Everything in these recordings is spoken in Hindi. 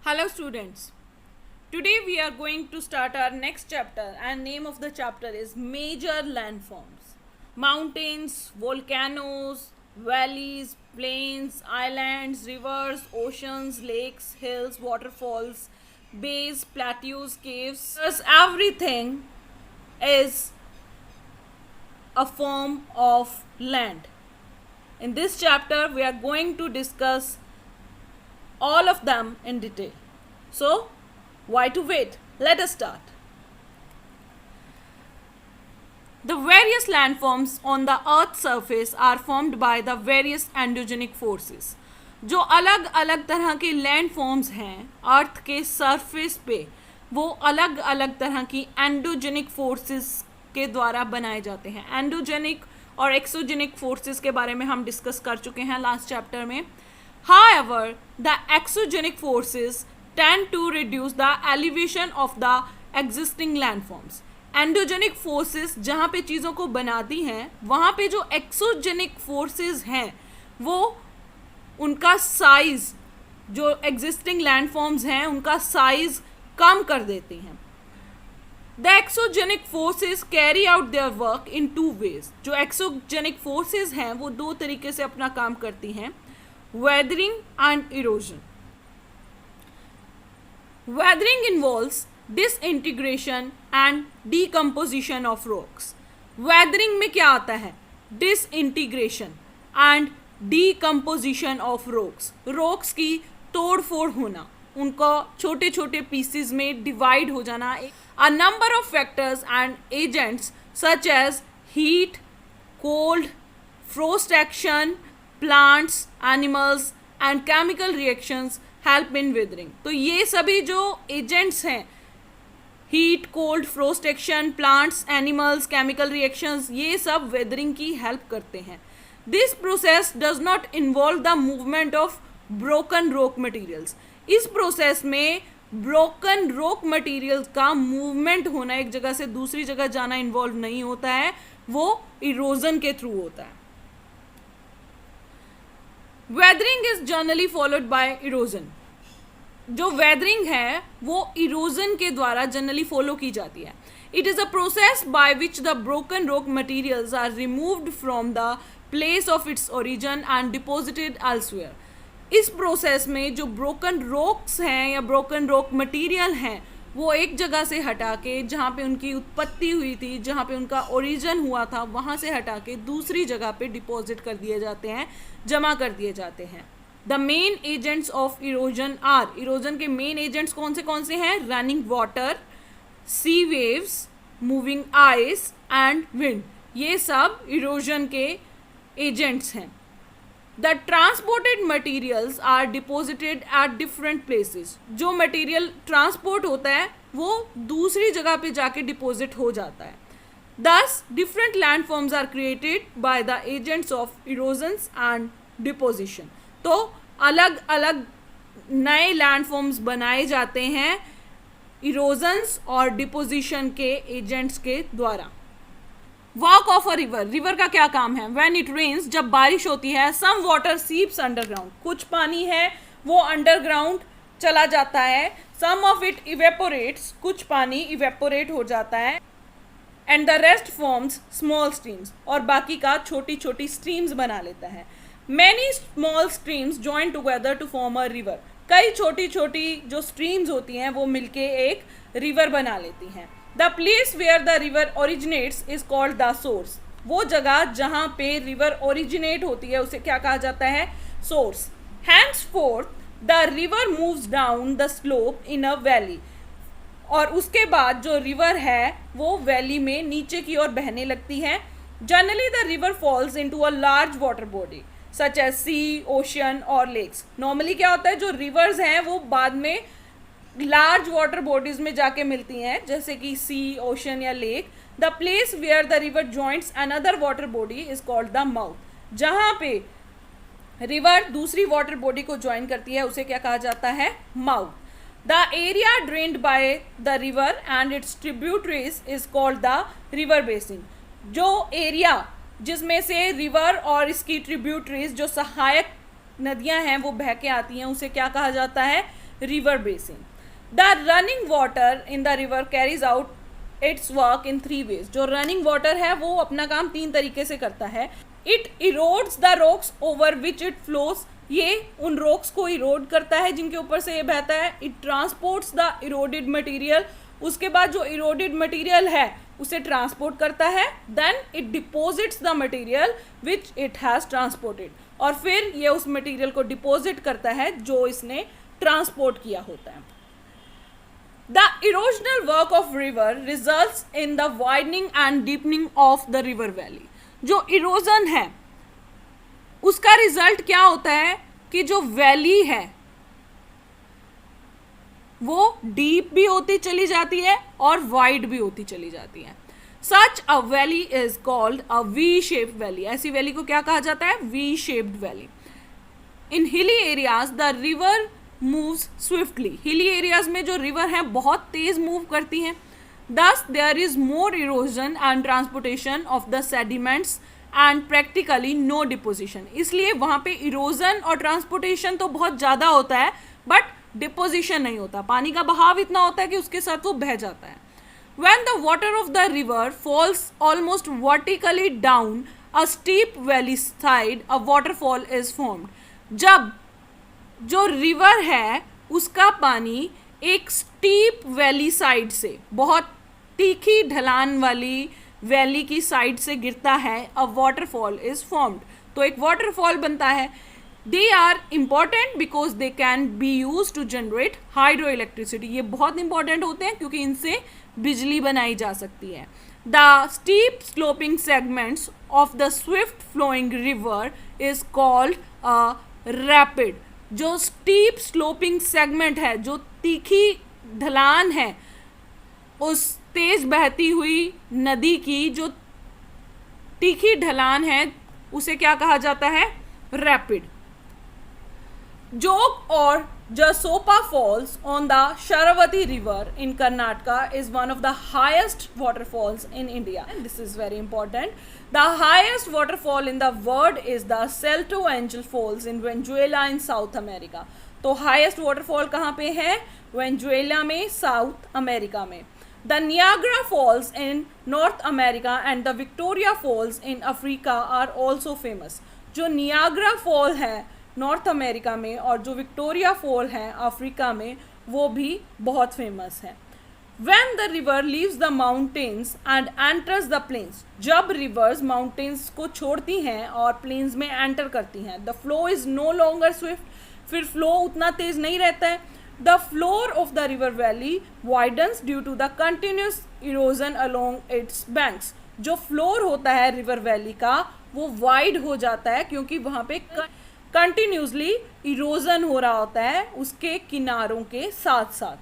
Hello students. Today we are going to start our next chapter and name of the chapter is Major Landforms. Mountains, volcanoes, valleys, plains, islands, rivers, oceans, lakes, hills, waterfalls, bays, plateaus, caves. Thus everything is a form of land. In this chapter we are going to discuss all of them in detail. So, why to wait? Let us start. The various landforms on the earth's surface are formed by the various endogenic forces. जो अलग अलग तरह के लैंड फॉर्म्स हैं अर्थ के सरफेस पे, वो अलग अलग तरह की एंडोजेनिक फोर्सेस के द्वारा बनाए जाते हैं. एंडोजेनिक और एक्सोजेनिक फोर्सेस के बारे में हम डिस्कस कर चुके हैं लास्ट चैप्टर में. However, the exogenic forces tend to reduce the elevation of the existing landforms. Endogenic forces जहाँ पे चीज़ों को बनाती हैं, वहाँ पे जो exogenic forces हैं वो उनका साइज, जो existing landforms हैं उनका साइज कम कर देती हैं. The exogenic forces carry out their work in two ways. जो exogenic forces हैं वो दो तरीके से अपना काम करती हैं. Weathering and erosion. Weathering involves disintegration and decomposition of rocks. Weathering में क्या आता है? Disintegration and decomposition of rocks. Rocks की तोड़ फोड़ होना, उनका छोटे छोटे pieces में divide हो जाना. A number of factors and agents such as heat, cold, frost action, plants, animals and chemical reactions help in weathering. तो ये सभी जो agents हैं, heat, cold, frost action, plants, animals, chemical reactions, ये सब weathering की help करते हैं. This process does not involve the movement of broken rock materials. इस process में broken rock materials का movement होना, एक जगह से दूसरी जगह जाना involve नहीं होता है, वो erosion के through होता है. Weathering is generally followed by erosion. जो वेदरिंग है वो इरोजन के द्वारा जनरली फॉलो की जाती है. It is a process by which the broken rock materials are removed from the place of its origin and deposited elsewhere. इस प्रोसेस में जो ब्रोकन रॉक्स हैं या ब्रोकन रॉक मटीरियल हैं वो एक जगह से हटा के, जहाँ पे उनकी उत्पत्ति हुई थी, जहाँ पे उनका ओरिजिन हुआ था, वहाँ से हटा के दूसरी जगह पे डिपॉजिट कर दिए जाते हैं, जमा कर दिए जाते हैं. The main agents of erosion are. Erosion के मेन एजेंट्स कौन से हैं? Running water, sea waves, moving ice and wind. ये सब इरोजन के एजेंट्स हैं. The transported materials are deposited at different places. जो मटीरियल ट्रांसपोर्ट होता है वो दूसरी जगह पे जाके डिपॉजिट हो जाता है. Thus, different landforms are created by the agents of erosions and deposition. तो अलग अलग नए लैंडफॉर्म्स बनाए जाते हैं इरोजन्स और डिपोजिशन के एजेंट्स के द्वारा. Walk of a river. River का क्या काम है? व्हेन इट रेन्स, जब बारिश होती है, सम वाटर सीप्स अंडरग्राउंड. कुछ पानी है वो अंडरग्राउंड चला जाता है. सम ऑफ इट इवेपोरेट्स, कुछ पानी इवेपोरेट हो जाता है. And the rest forms small streams, और बाकी का छोटी छोटी स्ट्रीम्स बना लेता है. Many small streams join together to form a river. कई छोटी छोटी जो स्ट्रीम्स होती हैं वो मिलके एक रिवर बना लेती हैं. The place where the river originates is called the source. वो जगह जहाँ पे रिवर ओरिजिनेट होती है उसे क्या कहा जाता है? Source. Henceforth the river moves down the slope in a valley. और उसके बाद जो रिवर है वो वैली में नीचे की ओर बहने लगती है. Generally the river falls into a large water body such as sea, ocean और लेक्स. नॉर्मली क्या होता है, जो रिवर्स हैं वो बाद में लार्ज वाटर बॉडीज में जाके मिलती हैं, जैसे कि सी, ओशन या lake. The place where the river joints another water body is called the mouth. जहाँ पे रिवर दूसरी वाटर बॉडी को ज्वाइन करती है उसे क्या कहा जाता है? Mouth. The area drained by the river and its tributaries is called the river basin. जो एरिया जिसमें से रिवर और इसकी ट्रिब्यूटरीज जो सहायक नदियां हैं वो बह के आती हैं उसे क्या कहा जाता है? river basin. The running water in the river carries out its work in 3 ways. जो running water है वो अपना काम 3 तरीके से करता है. It erodes the rocks over which it flows. ये उन rocks को erode करता है जिनके ऊपर से ये बहता है. It transports the eroded material. उसके बाद जो eroded material है उसे ट्रांसपोर्ट करता है. Then it deposits the material which it has transported, और फिर ये उस मटेरियल को डिपोजिट करता है जो इसने ट्रांसपोर्ट किया होता है. The erosional work of river results in the widening and deepening of the river valley. जो इरोजन है उसका रिजल्ट क्या होता है कि जो वैली है वो डीप भी होती चली जाती है और वाइड भी होती चली जाती है. Such a valley is called a V shaped valley. ऐसी वैली को क्या कहा जाता है? We shaped valley. In hilly areas the river moves swiftly. Hilly areas में जो रिवर है बहुत तेज मूव करती हैं. Thus there is more erosion and transportation of the sediments and practically no deposition. इसलिए वहाँ पे इरोजन और ट्रांसपोर्टेशन तो बहुत ज़्यादा होता है बट डिपोजिशन नहीं होता. पानी का बहाव इतना होता है कि उसके साथ वो बह जाता है. When the water of the river falls almost vertically down a steep valley side, a waterfall is formed. जब जो रिवर है उसका पानी एक स्टीप वैली साइड से, बहुत तीखी ढलान वाली वैली की साइड से गिरता है, अ वाटरफॉल इज फॉर्म्ड. तो एक वाटरफॉल बनता है. They are important because they can be use to generate hydro electricity. ये बहुत इंपॉर्टेंट होते हैं क्योंकि इनसे बिजली बनाई जा सकती है. The steep sloping segments of the swift flowing river is called a rapid. जो स्टीप स्लोपिंग सेगमेंट है, जो तीखी ढलान है, उस तेज बहती हुई नदी की जो तीखी ढलान है उसे क्या कहा जाता है? रैपिड. जोग और Jasopa Falls on the Sharavati River in Karnataka is one of the highest waterfalls in India. And this is very important. The highest waterfall in the world is the Salto Angel Falls in Venezuela in South America. तो highest waterfall कहाँ पे है? Venezuela में, South America में. The Niagara Falls in North America and the Victoria Falls in Africa are also famous. जो Niagara Fall है नॉर्थ अमेरिका में और जो विक्टोरिया फॉल है अफ्रीका में, वो भी बहुत फेमस है. When the river leaves the mountains and enters the plains, जब रिवर्स माउंटेन्स को छोड़ती हैं और प्लेन्स में एंटर करती हैं, the flow is no longer swift. फिर फ्लो उतना तेज नहीं रहता है. The floor of the river valley widens due to the continuous erosion along its banks. जो फ्लोर होता है रिवर वैली का वो वाइड हो जाता है क्योंकि वहाँ पे कंटिन्यूसली इरोजन हो रहा होता है उसके किनारों के साथ साथ.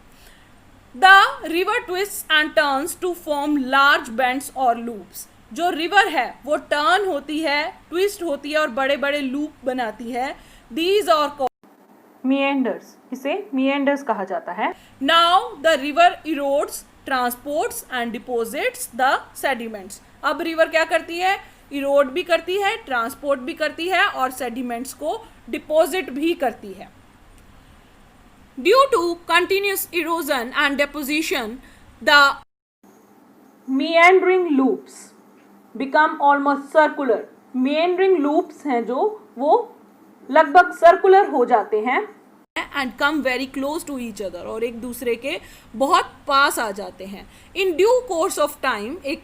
The river twist and turns to form large bends और लूप्स. जो रिवर है वो टर्न होती है, ट्विस्ट होती है और बड़े बड़े लूप बनाती है. These are called meanders. इसे मिएंडर्स कहा जाता है. Now the river erodes, transports and deposits the sediments. अब रिवर क्या करती है? इरोड भी करती है, ट्रांसपोर्ट भी करती है और सेडिमेंट्स को डिपॉजिट भी करती है. Due to continuous erosion and deposition the meandering loops become almost circular. meandering loops हैं जो वो लगभग सर्कुलर हो जाते हैं and come very close to each other, और एक दूसरे के बहुत पास आ जाते हैं. In due course of time, एक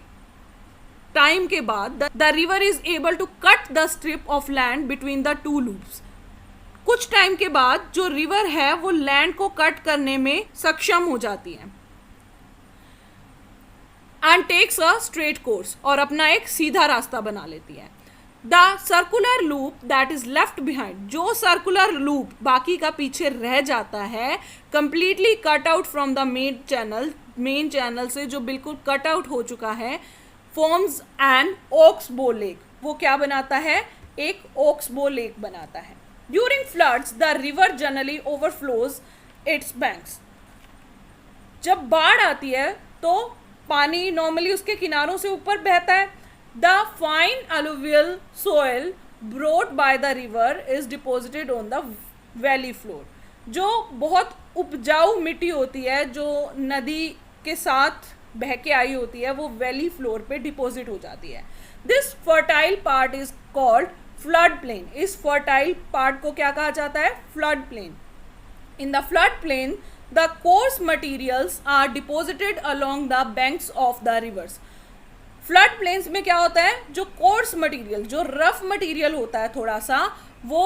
टाइम के बाद the river is able to cut the strip of land between the two loops. कुछ टाइम के बाद जो रिवर है वो लैंड को कट करने में सक्षम हो जाती है and takes a straight course, और अपना एक सीधा रास्ता बना लेती है. The circular loop that is left behind, जो सर्कुलर लूप बाकी का पीछे रह जाता है, completely cut out from the main channel से जो बिल्कुल कट आउट हो चुका है, फॉर्म्स एन ऑक्सबो लेक. वो क्या बनाता है? एक ऑक्सबो लेक बनाता है. During floods the river generally overflows it's banks. जब बाढ़ आती है तो पानी नॉर्मली उसके किनारों से ऊपर बहता है. The fine alluvial soil brought by the river is deposited on the valley floor. जो बहुत उपजाऊ मिट्टी होती है, जो नदी के साथ बह के आई होती है, वो वैली फ्लोर पे डिपॉजिट हो जाती है. This fertile part is called flood plain. इस फर्टाइल पार्ट को क्या कहा जाता है? Flood plain. In the flood plain, the coarse materials are deposited along the banks of the rivers. Flood plains में क्या होता है? जो कोर्स मटेरियल, जो रफ मटेरियल होता है थोड़ा सा, वो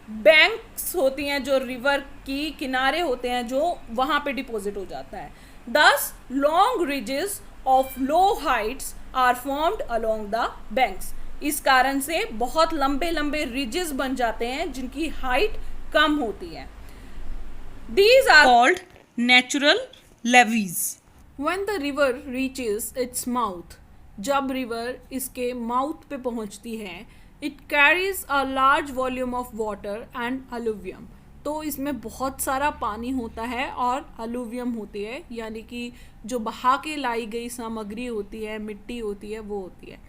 बैंक्स होती हैं, जो रिवर की किनारे होते हैं, जो वहाँ पे डिपॉजिट हो जाता है. Thus long ridges of low heights are formed along the banks. इस कारण से बहुत लंबे लंबे रिजेस बन जाते हैं जिनकी हाइट कम होती है. These are called natural levees. When the river reaches its mouth, जब river इसके mouth पे पहुंचती है, it carries a large volume of water and alluvium. तो इसमें बहुत सारा पानी होता है और alluvium होती है, यानी कि जो बहा के लाई गई सामग्री होती है, मिट्टी होती है, वो होती है.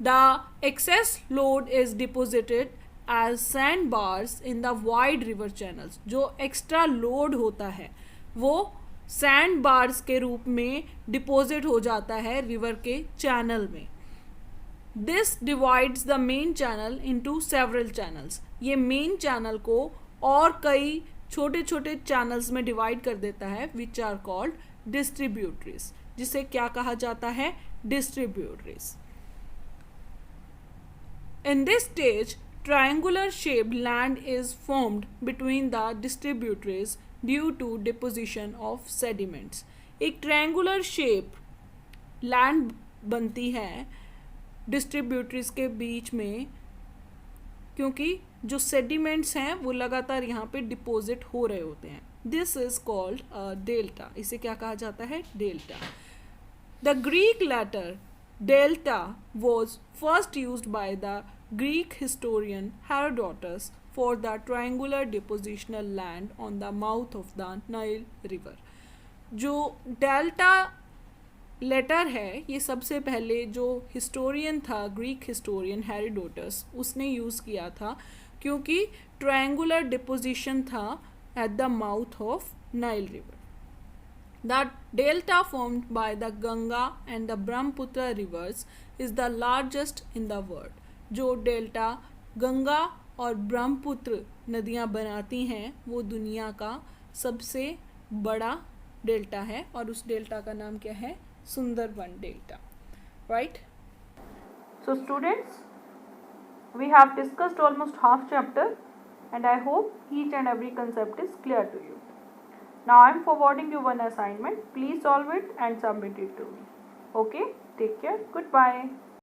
The excess load is deposited as sandbars in the wide river channels. जो एक्स्ट्रा लोड होता है वो सैंड बार्स के रूप में डिपॉजिट हो जाता है रिवर के चैनल में. This divides the main channel into several channels. ये मेन चैनल को और कई छोटे छोटे चैनल्स में डिवाइड कर देता है, विच आर कॉल्ड डिस्ट्रीब्यूटरीज. जिसे क्या कहा जाता है? Distributaries. In this stage, triangular shaped land is formed between the distributaries due to deposition of sediments. एक triangular shape land बनती है distributaries के बीच में, क्योंकि जो sediments हैं वो लगातार यहाँ पे डिपोजिट हो रहे होते हैं. This is called a delta. इसे क्या कहा जाता है? Delta. The Greek letter delta was first used by the Greek historian Herodotus for the triangular depositional land on the mouth of the Nile river. जो डेल्टा लेटर है, ये सबसे पहले जो हिस्टोरियन था, ग्रीक हिस्टोरियन हेरोडोटस, उसने यूज़ किया था क्योंकि ट्रायंगुलर डिपोजिशन था at the mouth of Nile river. The delta formed by the Ganga and the Brahmaputra rivers is the largest in the world. जो डेल्टा गंगा और ब्रह्मपुत्र नदियाँ बनाती हैं वो दुनिया का सबसे बड़ा डेल्टा है, और उस डेल्टा का नाम क्या है? Sundarban delta. Right. So students, we have discussed almost half chapter and I hope each and every concept is clear to you. Now I am forwarding you one assignment. Please solve it and submit it to me. Okay? Take care. Goodbye.